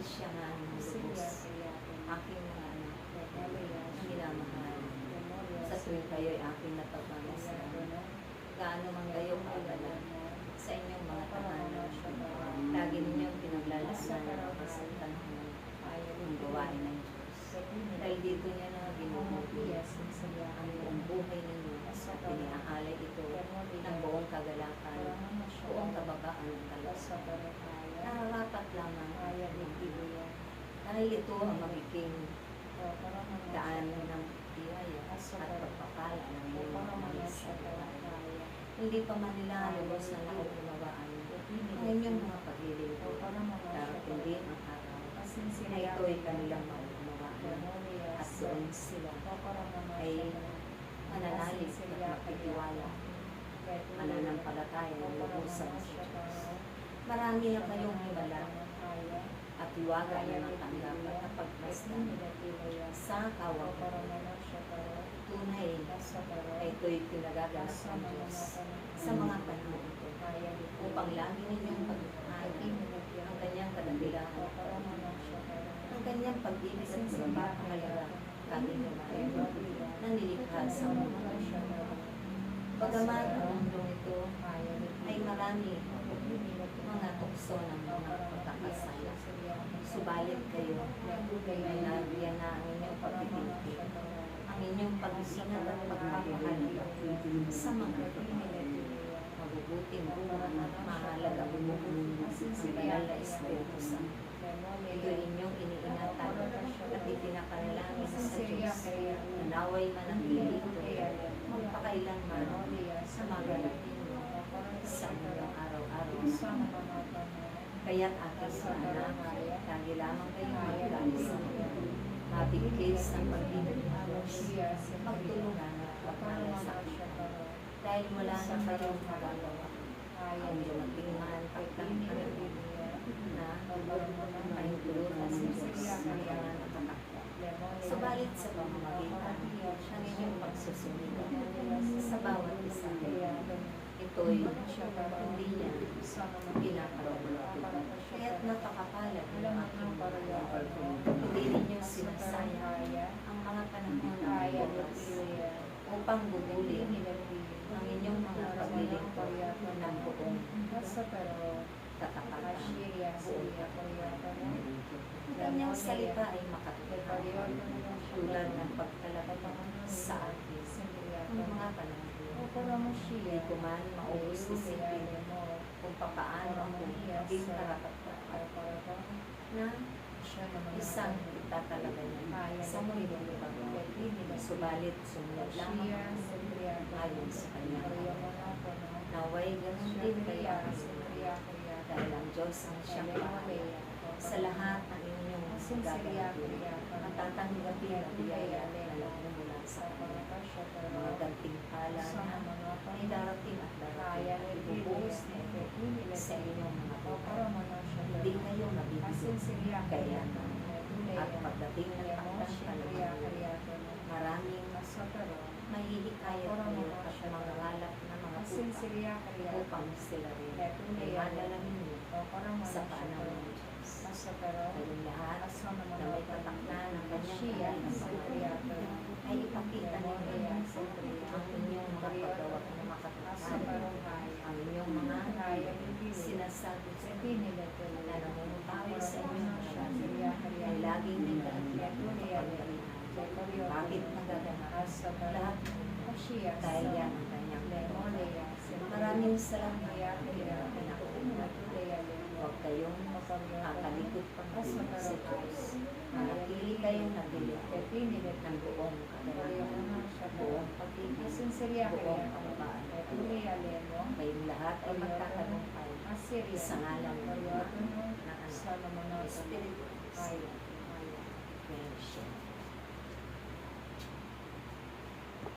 propesyahan ng lubos. Aking mga anak, ang minamahal, sa tuwing kayo'y aking napagmamasdan, gaano man kayo kaagala sa inyong mga tahanan, lagi ninyong pinaglalasdan ang kasantanan ng gawain ng Diyos. Dahil dito niya na ginubuti ang buong buhay ninyo at iniaalay ito ng buong kagalakan, buong kabagaan ng kalusan. Nararapat lamang dahil ito ang magiging daan ng biyaya at pagpapala ng iyong mga sa buhay. Hindi pa man nila lubos na nakukunawaan ang inyong mga paglilingkod. Darating din ang araw na ito'y kanilang mauunawaan at doon sila ay mananalig at magtitiwala, mananampalataya ng lubusan sa Diyos. Marami na kayong himala at iwaga na natanggap at napagmasdan sa kawagan. Tunay ay ito'y pinagaganap ng Diyos sa mga panahon ito upang lagi ninyong pag-ahain ang kanyang kadakilaan, ang kanyang pag-ibig at pagpapahalaga katinuman na nilikha sa mga bagaman ang mundong ito ay marami mga tukso ng mga pagkakasala. Subalit kayo ay nariyan na ang inyong pagtitinti, ang inyong pag-isingat at pagpapahalaga sa mga mabubuting bunga at mahalaga bumubuti ang banal na Espiritu Santo. Ito inyong iniingatan at ipinapanalangin sa Diyos na naway manatili ito magpakailanman sa magalating sa inyong araw-araw. Kaya't aking mga anak, lagi lamang kayong mag-alis sa mga mabigkis ng pag-ibig ng Diyos, magtulungan at magmalasakit. Dahil wala na kayong magagawa, ang dumating man pagtangkad na kayong tulutan sa Diyos ng mga nakatakda. Subalit sa pamamagitan ng inyong pagsusunod sa bawat isa, ito'y hindi niya pinapalagulog. Kaya't napakapalad ng aking pagkakas. Hindi ninyo sinasayang ang mga panahon ng oras upang bubuli ang inyong mga paglilingkod ng buong katapatan. Kanyang salita ay makatulad tulad ng pagtalabag sa atin ang mga panahon. Hindi ko man maubos isipin kung papaano ako maging karapat-dapat na isang itatalaga niya sa mundong pagkakas. Subalit sumunod lamang ayon sa kanya. Naway ganun din kayo dahil ang Diyos ang siyang pamahal sa lahat ng inyong gagawin. Matatanggapin ang biyaya na mula sa Kanya. Mga gantimpala na ay darating at darating. Ibubuhos na sa inyong mga buhay. Hindi kayo mabibigyan kaya at pagdating ng pagtangkalan, maraming mahihikayat kayo at mangangalap na mga tupa upang sila rin ay madalamin niyo sa panahon ng Diyos. Kayong lahat na may patakna ng kanyang kalayaan ay ipakita ninyo ang inyong mga paggawa na makatutupad, ang inyong mga sinasabi na namumutawi sa inyong mga ay laging nagdaan kapag-galingan. Bakit nagaganap? Lahat dahil yan ang kanyang paggawa. Maraming salamat na pinakuha. Huwag kayong makalikot pang sa Diyos. Manatili kayong nabilit ng buong kagalakan, buong pag-ibig, buong kababaan. Kayong lahat ay magtatagumpay sa ngalan ng Espiritu Santo.